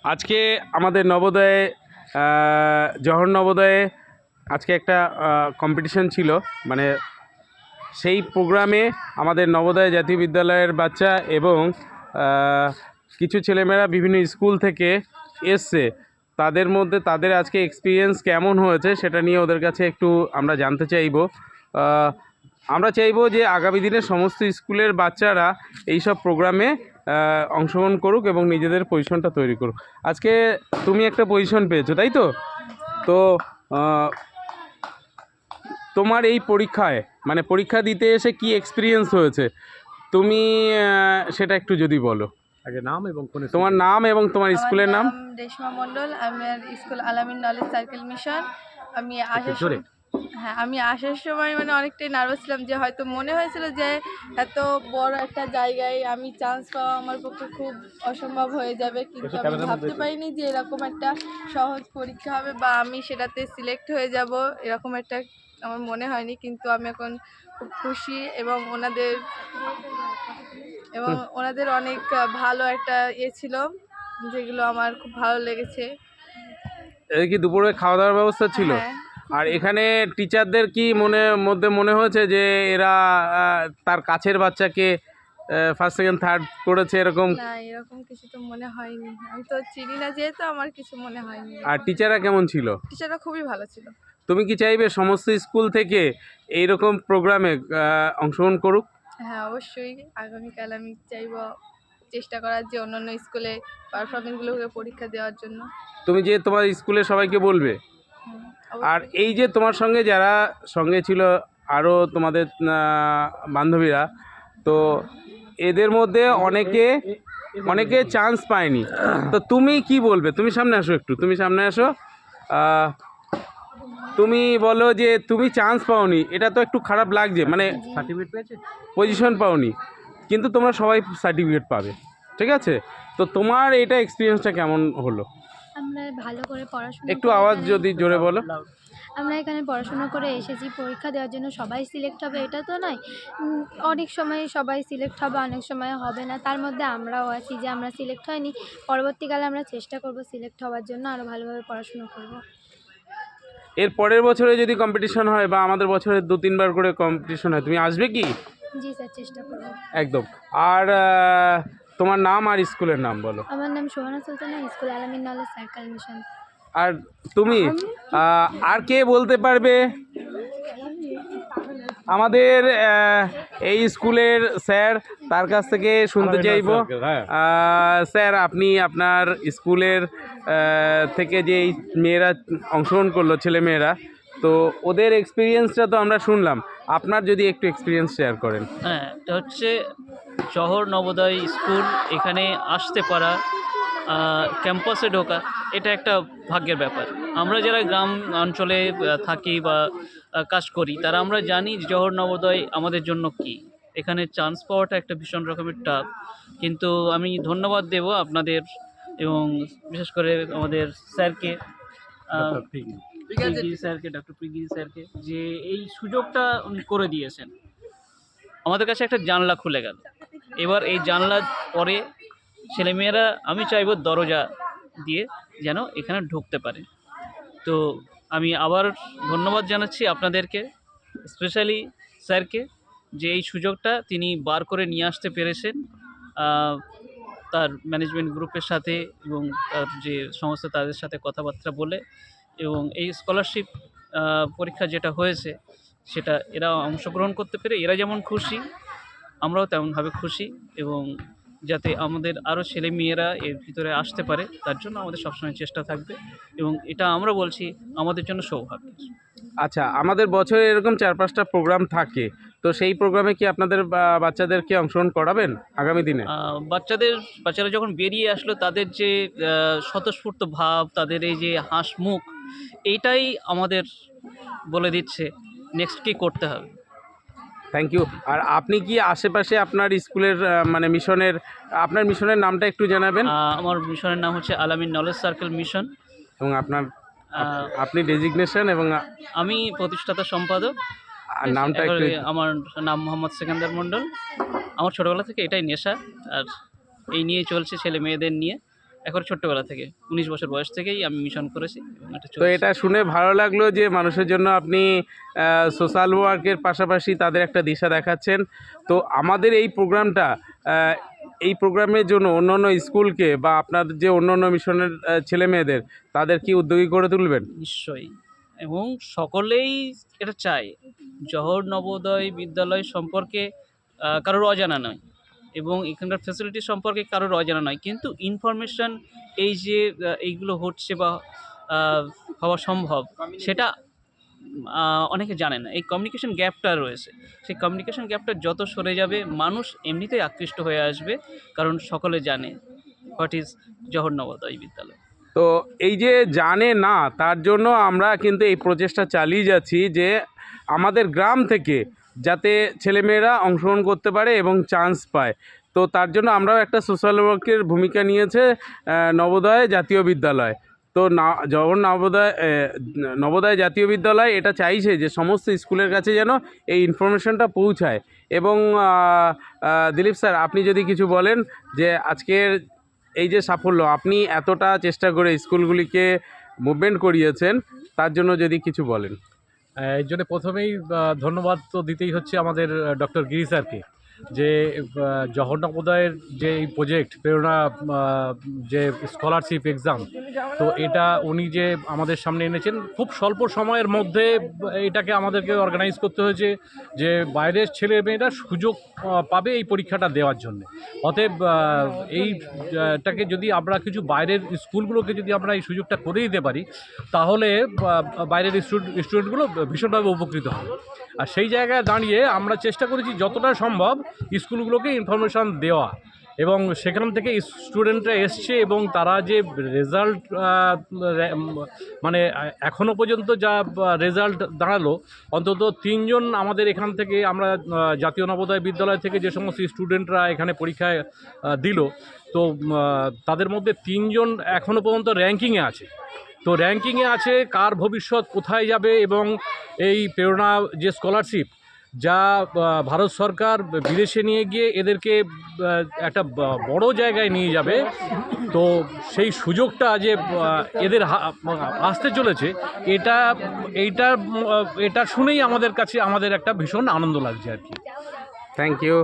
আজকে আমাদের নবোদয়ে জওহর নবোদয়ে আজকে একটা কম্পিটিশন ছিল, মানে সেই প্রোগ্রামে আমাদের নবোদয় জাতীয় বিদ্যালয়ের বাচ্চা এবং কিছু ছেলেমেয়েরা বিভিন্ন স্কুল থেকে এসছে। তাদের মধ্যে তাদের আজকে এক্সপিরিয়েন্স কেমন হয়েছে সেটা নিয়ে ওদের কাছে একটু আমরা জানতে চাইব। আমরা চাইবো যে আগামী দিনে সমস্ত স্কুলের বাচ্চারা এইসব প্রোগ্রামে অংশগ্রহণ করুক এবং নিজেদের পজিশনটা তৈরি করুক। আজকে তুমি একটা পজিশন পেয়েছো, তাই তো? তো তোমার এই পরীক্ষায় মানে পরীক্ষা দিতে এসে কি এক্সপিরিয়েন্স হয়েছে তুমি সেটা একটু যদি বলো। আগে নাম এবং তোমার নাম এবং তোমার স্কুলের নাম। রেশমা মণ্ডল, আমার স্কুল আলামিন নলেজ সার্কেল মিশন। আমি আসার সময় মানে অনেকটাই নার্ভাস ছিলাম, যে হয়তো মনে হয়েছিল যে এত বড় একটা জায়গায় আমি চান্স পাওয়া আমার পক্ষে খুব অসম্ভব হয়ে যাবে, কিন্তু আমি ভাবতে পারিনি যে এরকম একটা সহজ পরীক্ষা হবে বা আমি সেটাতে সিলেক্ট হয়ে যাব, এরকম একটা আমার মনে হয়নি। কিন্তু আমি এখন খুব খুশি এবং ওনাদের অনেক ভালো একটা ছিল, যেগুলো আমার খুব ভালো লেগেছে। এই কি দুপুরে খাওয়া দাওয়ার ব্যবস্থা ছিল? হ্যাঁ। আর এখানে টিচারদের কি মনে হয়েছে যে এরা তার কাছের বাচ্চাকে ফার্স্ট সেকেন্ড থার্ড করেছে এরকম? না, এরকম কিছু তো মনে হয়নি, আমি তো চিনি না যেহেতু আমার কিছু মনে হয়নি। আর টিচাররা কেমন ছিল? টিচাররা খুবই ভালো ছিল। তুমি কি চাইবে সমস্ত স্কুল থেকে এইরকম প্রোগ্রামে অংশগ্রহণ করুক? হ্যাঁ, অবশ্যই। আগামীকাল আমি চাইব চেষ্টা করার যে অন্যান্য স্কুলে পারফরমেন্সগুলোকে পরীক্ষা দেওয়ার জন্য। তুমি যে তোমার স্কুলে সবাইকে বলবে। আর এই যে তোমার সঙ্গে যারা সঙ্গে ছিল আরও তোমাদের বান্ধবীরা, তো এদের মধ্যে অনেকে চান্স পায়নি, তো তুমি কি বলবে? তুমি সামনে আসো, একটু তুমি সামনে আসো। তুমি বলো যে তুমি চান্স পাওনি, এটা তো একটু খারাপ লাগছে, মানে সার্টিফিকেট পেয়েছে, পজিশন পাওনি, কিন্তু তোমরা সবাই সার্টিফিকেট পাবে, ঠিক আছে? তো তোমার এটা এক্সপিরিয়েন্সটা কেমন হলো? আমরা ভালো করে পড়াশোনা একটু আওয়াজ যদি জোরে বলো। আমরা এখানে পড়াশোনা করে এসেছি, পরীক্ষা দেওয়ার জন্য সবাই সিলেক্ট হবে এটা তো নয়। অনেক সময় সবাই সিলেক্ট হবে, অনেক সময় হবে না, তার মধ্যে আমরাও আছি যে আমরা সিলেক্ট হয়নি। পরবর্তীকালে আমরা চেষ্টা করব সিলেক্ট হওয়ার জন্য, আরও ভালোভাবে পড়াশোনা করব। এর পরের বছরে যদি কম্পিটিশন হয় বা আমাদের বছরে 2-3 বার করে কম্পিটিশন হয়, তুমি আসবে কি? জি স্যার, চেষ্টা করব। একদম। আর তোমার নাম আর স্কুলের নাম বলো। আমার নাম সোহানা সুলতানা, স্কুল আলামিন নলেজ সার্কেল মিশন। আর তুমি আর কে বলতে পারবে? আমাদের এই স্কুলের স্যার, তার কাছ থেকে শুনতে চাইব। স্যার, আপনি আপনার স্কুলের থেকে যে এই মেয়েরা অংশগ্রহণ করলো, ছেলেমেয়েরা, তো ওদের এক্সপিরিয়েন্সটা তো আমরা শুনলাম, আপনার যদি একটু এক্সপিরিয়েন্স শেয়ার করেন। হ্যাঁ, এটা হচ্ছে জওহর নবোদয় স্কুল। এখানে আসতে পারা, ক্যাম্পাসে ঢোকা, এটা একটা ভাগ্যের ব্যাপার। আমরা যারা গ্রাম অঞ্চলে থাকি বা কাজ করি, তারা আমরা জানি জওহর নবোদয় আমাদের জন্য কি। এখানে চান্স পাওয়াটা একটা ভীষণ রকমের টাফ, কিন্তু আমি ধন্যবাদ দেব আপনাদের এবং বিশেষ করে আমাদের স্যারকে, ডক্টর পিগি স্যারকে, যে এই সুযোগটা উনি করে দিয়েছেন। আমাদের কাছে একটা জানলা খুলে গেল। এবার এই জানলার পরে ছেলেমেয়েরা, আমি চাইবো দরজা দিয়ে যেন এখানে ঢুকতে পারে। তো আমি আবার ধন্যবাদ জানাচ্ছি আপনাদেরকে, স্পেশালি স্যারকে, যে এই সুযোগটা তিনি বার করে নিয়ে আসতে পেরেছেন তার ম্যানেজমেন্ট গ্রুপের সাথে এবং তার যে সমস্ত তাদের সাথে কথাবার্তা বলে। এবং এই স্কলারশিপ পরীক্ষা যেটা হয়েছে, সেটা এরা অংশগ্রহণ করতে পেরে এরা যেমন খুশি, আমরাও তেমনভাবে খুশি। এবং যাতে আমাদের আরও ছেলে মেয়েরা এর ভিতরে আসতে পারে, তার জন্য আমাদের সবসময় চেষ্টা থাকবে। এবং এটা আমরা বলছি আমাদের জন্য সৌভাগ্য। আচ্ছা, আমাদের বছরে এরকম 4-5টা প্রোগ্রাম থাকে, তো সেই প্রোগ্রামে কি আপনাদের বাচ্চাদেরকে অংশগ্রহণ করাবেন আগামী দিনে? বাচ্চারা যখন বেরিয়ে আসলো, তাদের যে স্বতঃস্ফূর্ত ভাব, তাদের এই যে হাসিমুখ, এইটাই আমাদের বলে দিচ্ছে নেক্সট কী করতে হবে। Thank you. আর আপনি কি আশেপাশে আপনার স্কুলের মানে আপনার মিশনের নামটা একটু জানাবেন? আমার মিশনের নাম হচ্ছে আলামিন নলেজ সার্কেল মিশন। এবং আপনি ডেজিগনেশন? এবং আমি প্রতিষ্ঠাতা সম্পাদক। আর নামটা একটু? আমার নাম মোহাম্মদ সেকেন্দার মণ্ডল। আমার ছোটোবেলা থেকে এটাই নেশা, আর এই নিয়ে চলছে ছেলে মেয়েদের নিয়ে। একবার ছোট্টবেলা থেকে 19 বছর বয়স থেকেই আমি মিশন করেছি এবং এটা তো চলছে। এটা শুনে ভালো লাগলো যে মানুষের জন্য আপনি সোশ্যাল ওয়ার্কের পাশাপাশি তাদের একটা দিশা দেখাচ্ছেন। তো আমাদের এই প্রোগ্রামটা, এই প্রোগ্রামের জন্য অন্যান্য স্কুলকে বা আপনার যে অন্যান্য মিশনের ছেলে মেয়েদের তাদের কি উদ্যোগী করে তুলবেন? নিশ্চয়ই, এবং সকলেই এটা চায়। জওহর নবোদয় বিদ্যালয় সম্পর্কে কারোর অজানা নয়, এবং এখানকার ফ্যাসিলিটি সম্পর্কে কারোর অজানা নয়, কিন্তু ইনফরমেশান এই যে এইগুলো হচ্ছে বা হওয়া সম্ভব, সেটা অনেকে জানে না। এই কমিউনিকেশন গ্যাপটা রয়েছে, সেই কমিউনিকেশন গ্যাপটা যত সরে যাবে মানুষ এমনিতেই আকৃষ্ট হয়ে আসবে, কারণ সকলে জানে হোয়াট ইজ জওহর নবোদয় বিদ্যালয়। তো এই যে জানে না, তার জন্য আমরা কিন্তু এই প্রচেষ্টা চালিয়ে যাচ্ছি যে আমাদের গ্রাম থেকে যাতে ছেলেমেয়েরা অংশগ্রহণ করতে পারে এবং চান্স পায়। তো তার জন্য আমরাও একটা সোশ্যাল ওয়ার্কের ভূমিকা নিয়েছে নবোদয় জাতীয় বিদ্যালয়। তো জওহর নবোদয় জাতীয় বিদ্যালয় এটা চাইছে যে সমস্ত স্কুলের কাছে যেন এই ইনফরমেশনটা পৌঁছায়। এবং দিলীপ স্যার, আপনি যদি কিছু বলেন যে আজকের এই যে সাফল্য, আপনি এতটা চেষ্টা করে স্কুলগুলিকে মুভমেন্ট করিয়েছেন, তার জন্য যদি কিছু বলেন। এর জন্য প্রথমেই ধন্যবাদ তো দিতেই হচ্ছে আমাদের ডক্টর গিরি স্যারকে, যে জওহর নবোদয়ের যে এই প্রজেক্ট প্রেরণা, যে স্কলারশিপ এক্সাম, তো এটা উনি যে আমাদের সামনে এনেছেন খুব স্বল্প সময়ের মধ্যে। এটাকে আমাদেরকে অর্গানাইজ করতে হয়েছে যে বাইরের ছেলে মেয়েরা সুযোগ পাবে এই পরীক্ষাটা দেওয়ার জন্য। অতএব এইটাকে যদি আমরা কিছু বাইরের স্কুলগুলোকে যদি আমরা এই সুযোগটা করে দিতে পারি, তাহলে বাইরের স্টুডেন্টগুলো ভীষণভাবে উপকৃত হবে। আর সেই জায়গায় দাঁড়িয়ে আমরা চেষ্টা করেছি যতটা সম্ভব স্কুলগুলোকে ইনফরমেশান দেওয়া, এবং সেখান থেকে স্টুডেন্টরা এসছে এবং তারা যে রেজাল্ট, মানে এখনও পর্যন্ত যা রেজাল্ট দাঁড়ালো, অন্তত 3 জন আমাদের এখান থেকে, আমরা জাতীয় নবোদয় বিদ্যালয় থেকে যে সমস্ত স্টুডেন্টরা এখানে পরীক্ষায় দিল, তো তাদের মধ্যে 3 জন এখনও পর্যন্ত র্যাঙ্কিংয়ে আছে। তো র্যাঙ্কিংয়ে আছে, কার ভবিষ্যৎ কোথায় যাবে, এবং এই প্রেরণা যে স্কলারশিপ, যা ভারত সরকার বিদেশে নিয়ে গিয়ে এদেরকে একটা বড় জায়গায় নিয়ে যাবে, তো সেই সুযোগটা যে এদের আসতে চলেছে, এটা শুনেই আমাদের কাছে আমাদের একটা ভীষণ আনন্দ লাগছে আর কি। Thank you.